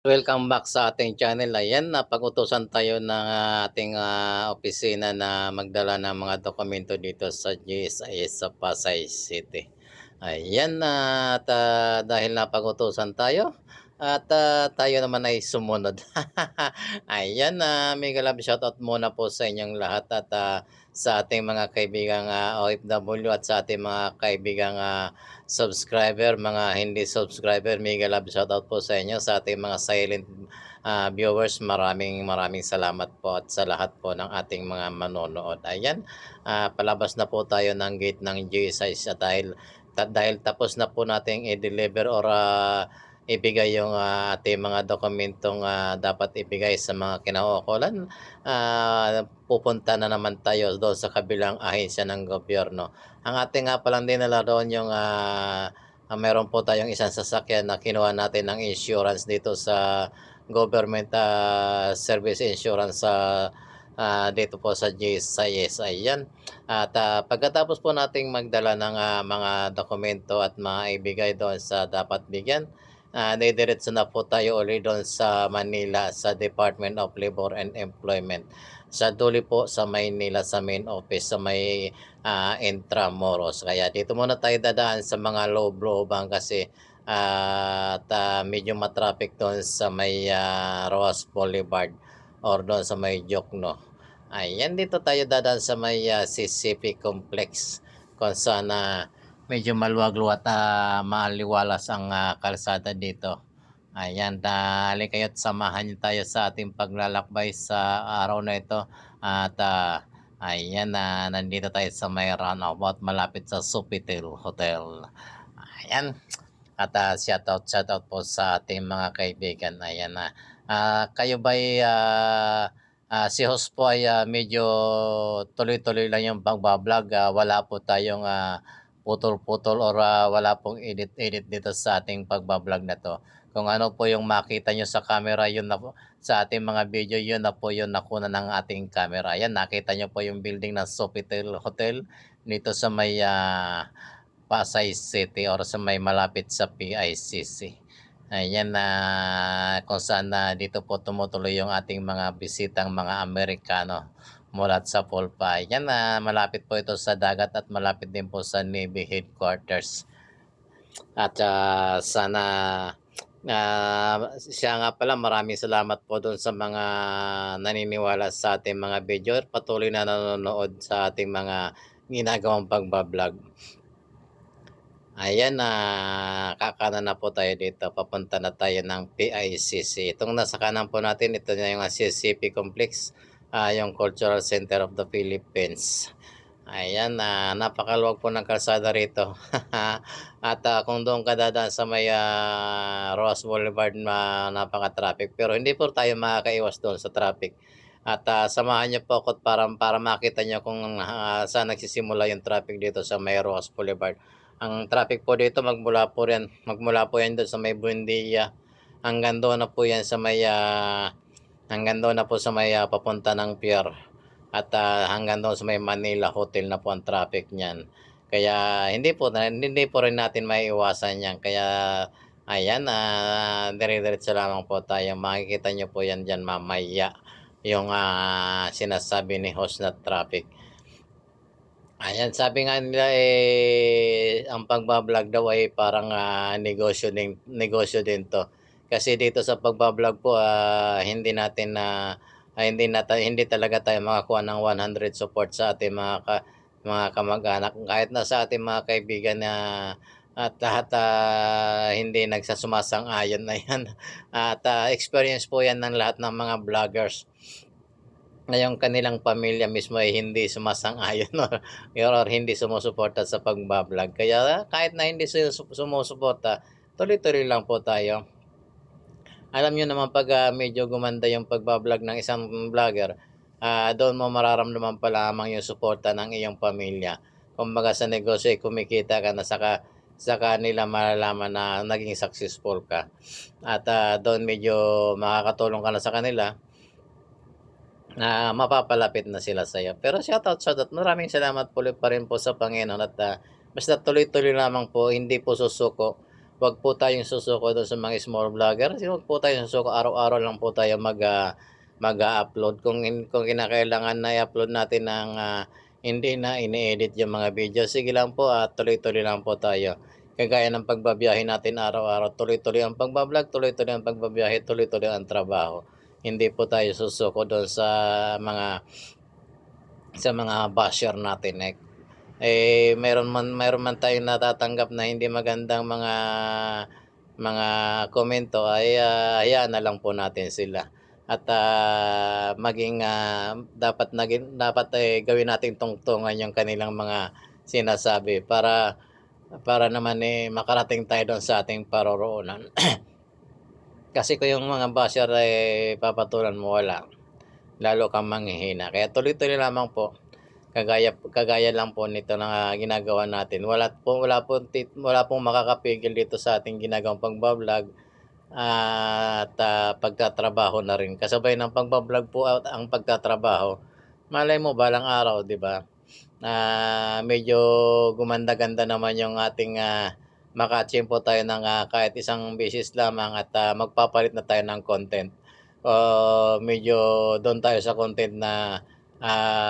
Welcome back sa ating channel. Ayan, napag-utusan tayo ng ating opisina na magdala ng mga dokumento dito sa GSIS sa Pasay City. Ayan, at dahil napag-utusan tayo at tayo naman ay sumunod. Ayan, mega love shoutout muna po sa inyong lahat at sa ating mga kaibigang OFW at sa ating mga kaibigang subscriber, mga hindi subscriber, mega love shoutout po sa inyo. Sa ating mga silent viewers, maraming maraming salamat po at sa lahat po ng ating mga manonood. Ayan, palabas na po tayo ng gate ng GSIS at dahil tapos na po nating i-deliver or ibigay yung ating mga dokumentong dapat ibigay sa mga kinauukulan, pupunta na naman tayo doon sa kabilang ahensya ng gobyerno. Ang ating nga palang dinala doon yung meron po tayong isang sasakyan na kinuha natin ng insurance dito sa government service insurance sa dito po sa GSIS. Ayan. At pagkatapos po nating magdala ng mga dokumento at maibigay doon sa dapat bigyan, didiretso na po tayo ulit doon sa Manila sa Department of Labor and Employment. Sa Duli po sa Maynila sa main office sa may Intramuros. Kaya dito muna tayo dadaan sa mga loob-looban kasi at medyo matraffic doon sa may Roas Boulevard or doon sa may Jokno. Ayan, dito tayo dadaan sa may CCP Complex kung saan medyo maluwag-luwat at maaliwalas ang kalsada dito. Ayan, halika kayo't samahan niyo tayo sa ating paglalakbay sa araw na ito. At ayan, nandito tayo sa may runabout malapit sa Sofitel Hotel. Ayan, at shoutout po sa ating mga kaibigan. Ayan na. Kayo ba'y si host po ay medyo tuloy-tuloy lang yung pagbablog. Wala po tayong putol-putol or wala pong edit-edit dito sa ating pagbablog na to. Kung ano po yung makita nyo sa camera, yun na po, sa ating mga video, yun na po yung nakuna ng ating camera. Yan, nakita nyo po yung building ng Sofitel Hotel dito sa may Pasay City or sa may malapit sa PICC. Ayan na kung saan dito po tumutuloy yung ating mga bisitang mga Amerikano mula sa Polpa. Yan malapit po ito sa dagat at malapit din po sa Navy Headquarters. At sana siya nga pala, maraming salamat po doon sa mga naniniwala sa ating mga video at patuloy na nanonood sa ating mga ginagawang pagbablog. Ayan, kakanan na po tayo dito. Papunta na tayo ng PICC. Itong nasa kanan po natin, ito na yung CCP Complex, yung Cultural Center of the Philippines. Ayan, napakaluwag po ng kalsada rito. At kung doon ka dadaan sa may Roas Boulevard, napaka-traffic. Pero hindi po tayo makakaiwas doon sa traffic. At samahan niyo po ako para makita niyo kung saan nagsisimula yung traffic dito sa may Roas Boulevard. Ang traffic po dito magmula po yan doon sa may Buendia. Hanggang doon na po yan sa may papunta ng pier. At hanggang doon sa may Manila Hotel na po ang traffic niyan. Kaya hindi po rin natin maiiwasan yan. Kaya ayan, dire-diretso lamang po tayo. Makikita niyo po yan diyan mamaya yung sinasabi ni host na traffic. Ayan, sabi nga nila ang pagba-vlog daw ay parang negosyo din 'to. Kasi dito sa pagba-vlog po hindi talaga tayo makakuha ng 100 support sa ating mga kamag-anak kahit na sa ating mga kaibigan na at lahat hindi nagsasumasang-ayon na 'yan. At experience po 'yan ng lahat ng mga vloggers na yung kanilang pamilya mismo ay hindi sumasang-ayon or hindi sumusuporta sa pagba-vlog. Kaya kahit na hindi sumusuporta, tuloy-tuloy lang po tayo. Alam niyo naman pag medyo gumanda yung pagba-vlog ng isang vlogger, doon mo mararamdaman pa lamang yung suporta ng iyong pamilya. Kumbaga sa negosyo ay kumikita ka na saka nila malalaman na naging successful ka. At doon medyo makakatulong ka na sa kanila na mapapalapit na sila sa iyo. Pero shoutout, maraming salamat po pa rin po sa Panginoon at basta tuloy-tuloy lamang po, hindi po susuko. wag po tayong susuko doon sa mga small vlogger. Kasi wag po tayong susuko, araw-araw lang po tayo mag-upload. Kung kinakailangan na i-upload natin ng hindi na ini-edit yung mga video, sige lang po at tuloy-tuloy lang po tayo. Kagaya ng pagbabiyahe natin araw-araw, tuloy-tuloy ang pagbablog, tuloy-tuloy ang pagbabiyahe, tuloy-tuloy ang trabaho. Hindi po tayo susuko doon sa mga basher natin. Mayroon man tayong natatanggap na hindi magandang mga komento, ay hayaan na lang po natin sila. At dapat gawin nating tungtungan yung kanilang mga sinasabi para naman makarating tayo doon sa ating paroroonan. Kasi kung yung mga basher papatulan mo, wala, lalo kang manghihina. Kaya tuloy-tuloy lamang po. Kagaya lang po nito na ginagawa natin. Wala pong makakapigil dito sa ating ginagawang pagbablog at pagtatrabaho na rin. Kasabay ng pagbablog po at ang pagtatrabaho. Malay mo balang araw, 'di ba? Medyo gumanda-ganda naman yung ating maka-achieve po tayo ng kahit isang beses lamang at magpapalit na tayo ng content. Medyo doon tayo sa content na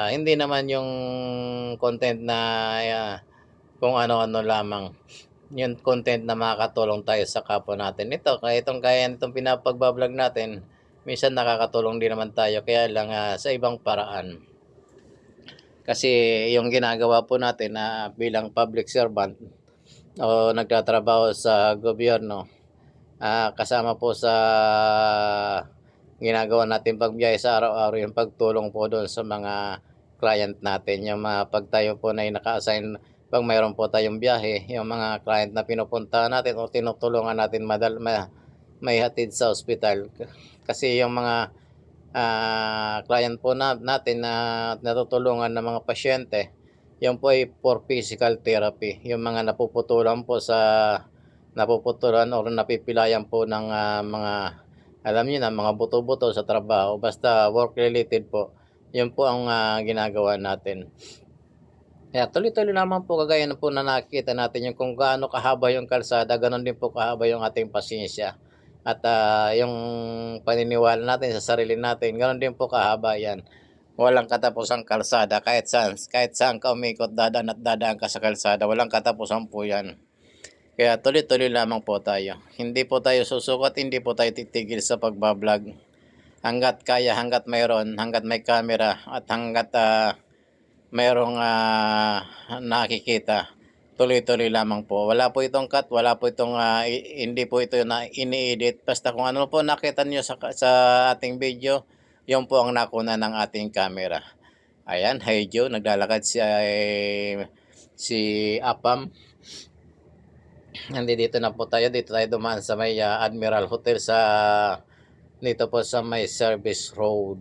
hindi naman yung content na kung ano-ano lamang. Yung content na makakatulong tayo sa kapwa natin. Kaya itong pinapagbablog natin, minsan nakakatulong din naman tayo, kaya lang sa ibang paraan. Kasi yung ginagawa po natin bilang public servant o nagtatrabaho sa gobyerno, kasama po sa ginagawa natin pagbiyahe sa araw-araw yung pagtulong po doon sa mga client natin. Yung pag tayo po na naka-assign, pag mayroon po tayong biyahe, yung mga client na pinupuntahan natin o tinutulungan natin may hatid sa ospital. Kasi yung mga client po natin na natutulungan ng mga pasyente, yung po ay for physical therapy. Yung mga napuputulan o napipilayan po ng mga, alam niyo na, mga buto-buto sa trabaho, basta work related po, yun po ang ginagawa natin. Kaya tuloy-tuloy naman po, kagaya na po na nakikita natin yung kung gaano kahaba yung kalsada, ganoon din po kahaba yung ating pasensya. At yung paniniwala natin sa sarili natin, ganoon din po kahaba yan. Walang katapusang kalsada, kahit saan ka umikot, dadaan ka sa kalsada, walang katapusan po yan. Kaya tuloy-tuloy lamang po tayo. Hindi po tayo susukat, hindi po tayo titigil sa pagbablog. Hanggat kaya, hanggat may camera, at hanggat mayroong nakikita, tuloy-tuloy lamang po. Wala po itong cut, wala po itong hindi po ito na ini-edit. Basta kung ano po nakita niyo sa ating video, yun po ang nakuna ng ating camera. Ayan, hi Joe, naglalakad si Apam. Dito na po tayo, dito tayo dumaan sa may Admiral Hotel dito po sa may Service Road.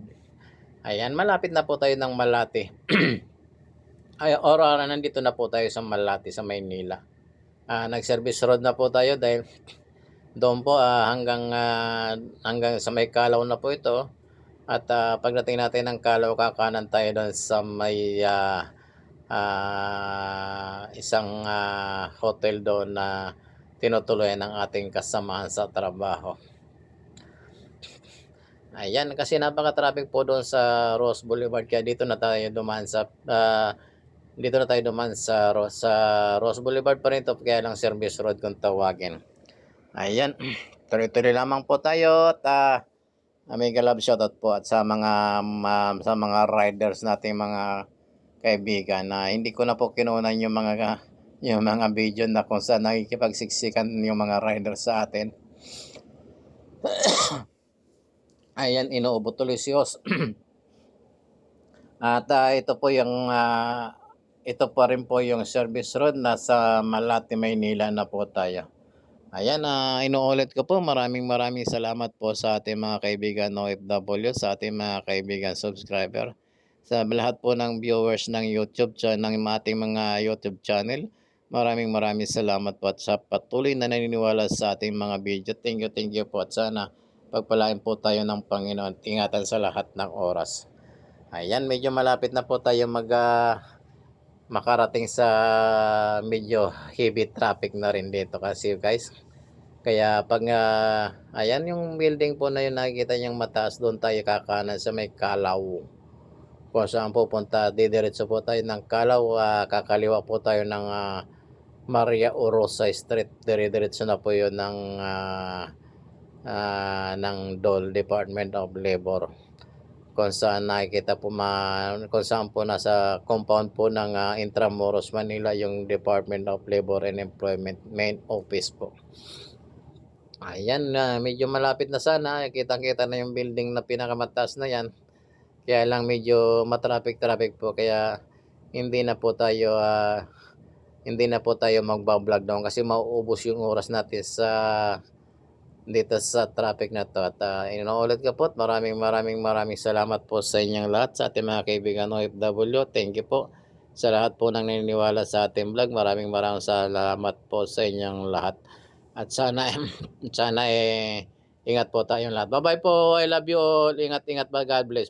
Ayan, malapit na po tayo ng Malate. Nandito na po tayo sa Malate, sa Maynila. Nag-service road na po tayo dahil doon po hanggang sa may Kalaw na po ito. At pagdating natin ng Kalaw, kakanan tayo doon sa may isang hotel doon na tinutuloyan ng ating kasamahan sa trabaho. Ayan, kasi napaka-traffic po doon sa Rose Boulevard, kaya dito na tayo dumaan sa Rose Boulevard pa rin to, kaya lang Service Road kung tawagin. Ayan, tuloy-tuloy lamang po tayo at mega love shoutout po at sa mga riders nating mga kaibigan na hindi ko na po kinunan yung mga video na kung saan nakikipagsiksikan yung mga riders sa atin. Ayan, inuubo tuloy si Os. At ito pa rin po yung service road, nasa Malate, Maynila na po tayo. Ayan, inuulit ko po, maraming salamat po sa ating mga kaibigan OFW, sa ating mga kaibigan subscriber, sa lahat po ng viewers ng YouTube channel, ng ating mga YouTube channel. Maraming salamat po at sa patuloy na naniniwala sa ating mga video. Thank you po at sana pagpalain po tayo ng Panginoon. Ingatan sa lahat ng oras. Ayan, medyo malapit na po tayo makarating sa medyo heavy traffic na rin dito kasi guys, Kaya 'pag, ayan yung building po na yun nakikita niyang mataas, doon tayo kakanan sa may Kalaw. Kung saan pupunta, didiretso po tayo ng Kalaw, kakaliwa po tayo ng, Maria Orosa Street. Dire-diretso na po yun ng DOL, Department of Labor. Kung saan nakikita po kung saan po nasa compound po ng, Intramuros, Manila yung Department of Labor and Employment main office po. Ayan, medyo malapit na sana, kitang-kita na yung building na pinakamataas na 'yan. Kaya lang medyo traffic po, kaya hindi na po tayo, hindi na po tayo magba-vlog doon kasi mauubos yung oras natin dito sa traffic na 'to. At, inuulit ko po't maraming salamat po sa inyong lahat, sa ating mga kaibigan OFW. Thank you po sa lahat po ng naniniwala sa ating vlog. Maraming salamat po sa inyong lahat. At sana sana, ingat po tayong lahat. Bye-bye po. I love you all. Ingat-ingat po. God bless.